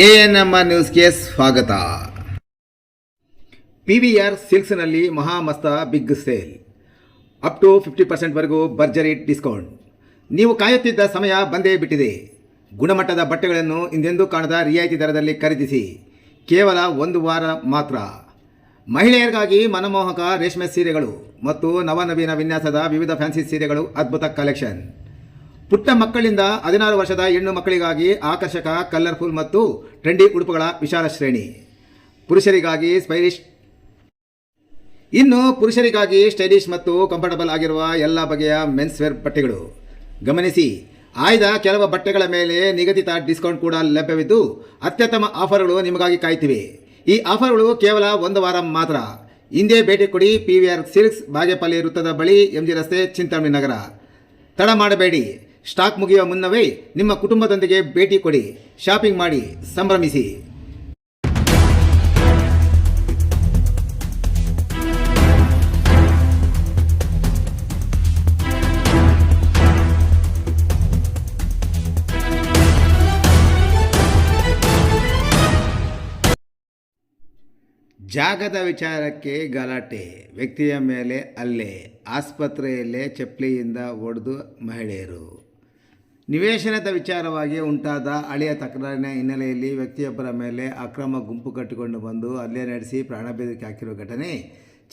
ANMR ನ್ಯೂಸ್ಗೆ ಸ್ವಾಗತ. PVR ಸಿಲ್ಕ್ಸ್ನಲ್ಲಿ ಮಹಾಮಸ್ತ ಬಿಗ್ ಸೇಲ್, ಅಪ್ ಟು 50% ಭರ್ಜರಿ ಡಿಸ್ಕೌಂಟ್. ನೀವು ಕಾಯುತ್ತಿದ್ದ ಸಮಯ ಬಂದೇ ಬಿಟ್ಟಿದೆ. ಗುಣಮಟ್ಟದ ಬಟ್ಟೆಗಳನ್ನು ಹಿಂದೆಂದೂ ಕಾಣದ ರಿಯಾಯಿತಿ ದರದಲ್ಲಿ ಖರೀದಿಸಿ. ಕೇವಲ ಒಂದು ವಾರ ಮಾತ್ರ. ಮಹಿಳೆಯರಿಗಾಗಿ ಮನಮೋಹಕ ರೇಷ್ಮೆ ಸೀರೆಗಳು ಮತ್ತು ನವನವೀನ ವಿನ್ಯಾಸದ ವಿವಿಧ ಫ್ಯಾನ್ಸಿ ಸೀರೆಗಳು, ಅದ್ಭುತ ಕಲೆಕ್ಷನ್. ಪುಟ್ಟ ಮಕ್ಕಳಿಂದ 16 ವರ್ಷದ ಹೆಣ್ಣು ಮಕ್ಕಳಿಗಾಗಿ ಆಕರ್ಷಕ, ಕಲರ್ಫುಲ್ ಮತ್ತು ಟ್ರೆಂಡಿ ಉಡುಪುಗಳ ವಿಶಾಲ ಶ್ರೇಣಿ. ಪುರುಷರಿಗಾಗಿ ಸ್ಟೈಲಿಶ್ ಮತ್ತು ಕಂಫರ್ಟಬಲ್ ಆಗಿರುವ ಎಲ್ಲ ಬಗೆಯ ಮೆನ್ಸ್ವೇರ್ ಬಟ್ಟೆಗಳು. ಗಮನಿಸಿ, ಆಯ್ದ ಕೆಲವು ಬಟ್ಟೆಗಳ ಮೇಲೆ ನಿಗದಿತ ಡಿಸ್ಕೌಂಟ್ ಕೂಡ ಲಭ್ಯವಿದ್ದು ಅತ್ಯುತ್ತಮ ಆಫರ್ಗಳು ನಿಮಗಾಗಿ ಕಾಯ್ತಿವೆ. ಈ ಆಫರ್ಗಳು ಕೇವಲ ಒಂದು ವಾರ ಮಾತ್ರ. ಹಿಂದೆ ಭೇಟಿ ಕೊಡಿ. PVR ಸಿಲ್ಕ್ಸ್, ಬಾಗೇಪಲ್ಲಿ ವೃತ್ತದ ಬಳಿ, MG ರಸ್ತೆ, ಚಿಂತಾಮಣಿ ನಗರ. ತಡ ಮಾಡಬೇಡಿ. ಸ್ಟಾಕ್ ಮುಗಿಯುವ ಮುನ್ನವೇ ನಿಮ್ಮ ಕುಟುಂಬದೊಂದಿಗೆ ಭೇಟಿ ಕೊಡಿ. ಶಾಪಿಂಗ್ ಮಾಡಿ, ಸಂಭ್ರಮಿಸಿ. ಜಾಗದ ವಿಚಾರಕ್ಕೆ ಗಲಾಟೆ, ವ್ಯಕ್ತಿಯ ಮೇಲೆ ಹಲ್ಲೆ, ಆಸ್ಪತ್ರೆಯಲ್ಲೇ ಚಪ್ಪಲಿಯಿಂದ ಹೊಡೆದು ಮಹಿಳೆಯರು. ನಿವೇಶನದ ವಿಚಾರವಾಗಿ ಉಂಟಾದ ಹಳೆಯ ತಕರಾರಿನ ಹಿನ್ನೆಲೆಯಲ್ಲಿ ವ್ಯಕ್ತಿಯೊಬ್ಬರ ಮೇಲೆ ಅಕ್ರಮ ಗುಂಪು ಕಟ್ಟಿಕೊಂಡು ಬಂದು ಹಲ್ಲೆ ನಡೆಸಿ ಪ್ರಾಣ ಬೆದರಿಕೆ ಹಾಕಿರುವ ಘಟನೆ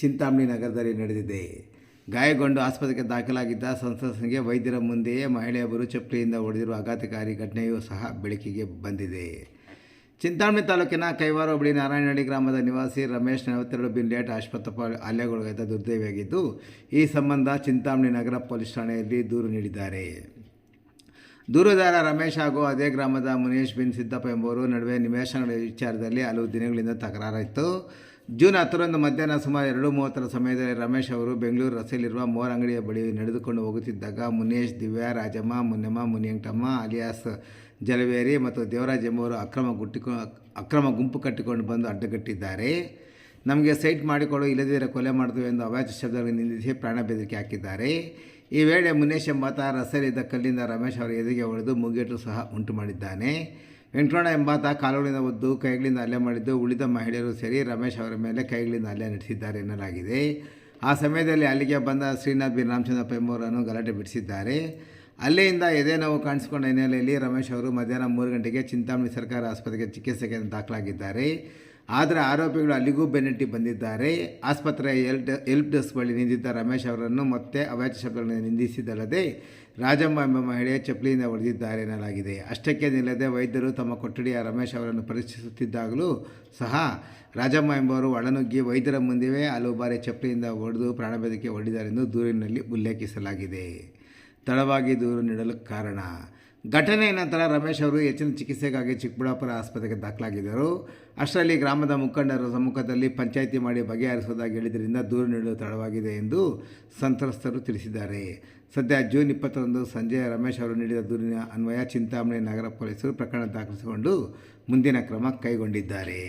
ಚಿಂತಾಮಣಿ ನಗರದಲ್ಲಿ ನಡೆದಿದೆ. ಗಾಯಗೊಂಡು ಆಸ್ಪತ್ರೆಗೆ ದಾಖಲಾಗಿದ್ದ ಸಂತ್ರಸ್ತನಿಗೆ ವೈದ್ಯರ ಮುಂದೆಯೇ ಮಹಿಳೆಯೊಬ್ಬರು ಚಪ್ಪಲಿಯಿಂದ ಹೊಡೆದಿರುವ ಆಘಾತಕಾರಿ ಘಟನೆಯೂ ಸಹ ಬೆಳಕಿಗೆ ಬಂದಿದೆ. ಚಿಂತಾಮಣಿ ತಾಲೂಕಿನ ಕೈವಾರ ಹೋಬಳಿ ನಾರಾಯಣಹಳ್ಳಿ ಗ್ರಾಮದ ನಿವಾಸಿ ರಮೇಶ್ 42 ಬಿನ್ ಆಸ್ಪತ್ರೆ ಹಲ್ಲೆಗೊಳಗಾದ ದುರ್ದೈವಿಯಾಗಿದ್ದು, ಈ ಸಂಬಂಧ ಚಿಂತಾಮಣಿ ನಗರ ಪೊಲೀಸ್ ಠಾಣೆಯಲ್ಲಿ ದೂರು ನೀಡಿದ್ದಾರೆ. ದೂರುದಾರ ರಮೇಶ್ ಹಾಗೂ ಅದೇ ಗ್ರಾಮದ ಮುನೇಶ್ ಬಿನ್ ಸಿದ್ದಪ್ಪ ಎಂಬುವರು ನಡುವೆ ನಿವೇಶನಗಳ ವಿಚಾರದಲ್ಲಿ ಹಲವು ದಿನಗಳಿಂದ ತಕರಾರಿತ್ತು. ಜೂನ್ 10ರಂದು ಮಧ್ಯಾಹ್ನ ಸುಮಾರು 2:30 ಸಮಯದಲ್ಲಿ ರಮೇಶ್ ಅವರು ಬೆಂಗಳೂರು ರಸ್ತೆಯಲ್ಲಿರುವ ಮೋರ್ ಅಂಗಡಿಯ ಬಳಿ ನಡೆದುಕೊಂಡು ಹೋಗುತ್ತಿದ್ದಾಗ ಮುನೇಶ್, ದಿವ್ಯಾ, ರಾಜಮ್ಮ, ಮುನ್ನಮ್ಮ, ಮುನಿಯಂಟಮ್ಮ ಅಲಿಯಾಸ್ ಜಲವೇರಿ ಮತ್ತು ದೇವರಾಜ್ ಎಂಬುವರು ಅಕ್ರಮ ಗುಂಪು ಕಟ್ಟಿಕೊಂಡು ಬಂದು ಅಡ್ಡಗಟ್ಟಿದ್ದಾರೆ. ನಮಗೆ ಸೈಟ್ ಮಾಡಿಕೊಡು, ಇಲ್ಲದಿದ್ದರೆ ಕೊಲೆ ಮಾಡ್ತೀವಿ ಎಂದು ಅವಾಚ್ಯ ಶಬ್ದಗಳನ್ನು ನಿಂದಿಸಿ ಪ್ರಾಣ ಬೆದರಿಕೆ ಹಾಕಿದ್ದಾರೆ. ಈ ವೇಳೆ ಮುನೇಶ್ ಎಂಬಾತ ರಸ್ತೆಯಲ್ಲಿದ್ದ ಕಲ್ಲಿಂದ ರಮೇಶ್ ಅವರ ಎದೆಗೆ ಹೊಡೆದು ಮುಗ್ಗೇಟು ಸಹ ಉಂಟು ಮಾಡಿದ್ದಾನೆ. ವೆಂಕಟರಮಣ ಎಂಬಾತ ಕಾಲುಗಳಿಂದ ಒದ್ದು ಕೈಗಳಿಂದ ಹಲ್ಲೆ ಮಾಡಿದ್ದು, ಉಳಿದ ಮಹಿಳೆಯರು ಸೇರಿ ರಮೇಶ್ ಅವರ ಮೇಲೆ ಕೈಗಳಿಂದ ಹಲ್ಲೆ ನಡೆಸಿದ್ದಾರೆ ಎನ್ನಲಾಗಿದೆ. ಆ ಸಮಯದಲ್ಲಿ ಅಲ್ಲಿಗೆ ಬಂದ ಶ್ರೀನಾಥ್ ಬಿನ್ ರಾಮಚಂದ್ರಪ್ಪ ಎಂಬುವರನ್ನು ಗಲಾಟೆ ಬಿಡಿಸಿದ್ದಾರೆ. ಹಲ್ಲೆಯಿಂದ ಎದೆ ನೋವು ಕಾಣಿಸಿಕೊಂಡ ಹಿನ್ನೆಲೆಯಲ್ಲಿ ರಮೇಶ್ ಅವರು ಮಧ್ಯಾಹ್ನ 3 ಗಂಟೆಗೆ ಚಿಂತಾಮಣಿ ಸರ್ಕಾರಿ ಆಸ್ಪತ್ರೆಗೆ ಚಿಕಿತ್ಸೆಗೆ ದಾಖಲಾಗಿದ್ದಾರೆ. ಆದರೆ ಆರೋಪಿಗಳು ಅಲ್ಲಿಗೂ ಬೆನ್ನಟ್ಟಿ ಬಂದಿದ್ದಾರೆ. ಆಸ್ಪತ್ರೆಯ ಹೆಲ್ಪ್ ಡೆಸ್ಕ್ ಬಳಿ ನಿಂತಿದ್ದ ರಮೇಶ್ ಅವರನ್ನು ಮತ್ತೆ ಅವಾಚ್ಯ ಶಬ್ದಗಳನ್ನು ನಿಂದಿಸಿದಲ್ಲದೆ ರಾಜಮ್ಮ ಎಂಬ ಮಹಿಳೆ ಚಪ್ಪಲಿಯಿಂದ ಹೊಡೆದಿದ್ದಾರೆ ಎನ್ನಲಾಗಿದೆ. ಅಷ್ಟಕ್ಕೆ ನಿಲ್ಲದೆ ವೈದ್ಯರು ತಮ್ಮ ಕೊಠಡಿಯ ರಮೇಶ್ ಅವರನ್ನು ಪರೀಕ್ಷಿಸುತ್ತಿದ್ದಾಗಲೂ ಸಹ ರಾಜಮ್ಮ ಎಂಬುವರು ಒಳನುಗ್ಗಿ ವೈದ್ಯರ ಮುಂದೆಯೇ ಹಲವು ಬಾರಿ ಚಪ್ಪಲಿಯಿಂದ ಹೊಡೆದು ಪ್ರಾಣಬೆದರಿಕೆ ಹೊಡೆದಿದ್ದಾರೆಂದು ದೂರಿನಲ್ಲಿ ಉಲ್ಲೇಖಿಸಲಾಗಿದೆ. ತಡವಾಗಿ ದೂರು ನೀಡಲು ಕಾರಣ: ಘಟನೆಯ ನಂತರ ರಮೇಶ್ ಅವರು ಹೆಚ್ಚಿನ ಚಿಕಿತ್ಸೆಗಾಗಿ ಚಿಕ್ಕಬಳ್ಳಾಪುರ ಆಸ್ಪತ್ರೆಗೆ ದಾಖಲಾಗಿದ್ದರು. ಅಷ್ಟರಲ್ಲಿ ಗ್ರಾಮದ ಮುಖಂಡರ ಸಮ್ಮುಖದಲ್ಲಿ ಪಂಚಾಯಿತಿ ಮಾಡಿ ಬಗೆಹರಿಸುವುದಾಗಿ ಹೇಳಿದ್ದರಿಂದ ದೂರು ನೀಡಲು ತಡವಾಗಿದೆ ಎಂದು ಸಂತ್ರಸ್ತರು ತಿಳಿಸಿದ್ದಾರೆ. ಸದ್ಯ ಜೂನ್ 20ರಂದು ಸಂಜೆ ರಮೇಶ್ ಅವರು ನೀಡಿದ ದೂರಿನ ಅನ್ವಯ ಚಿಂತಾಮಣಿ ನಗರ ಪೊಲೀಸರು ಪ್ರಕರಣ ದಾಖಲಿಸಿಕೊಂಡು ಮುಂದಿನ ಕ್ರಮ ಕೈಗೊಂಡಿದ್ದಾರೆ.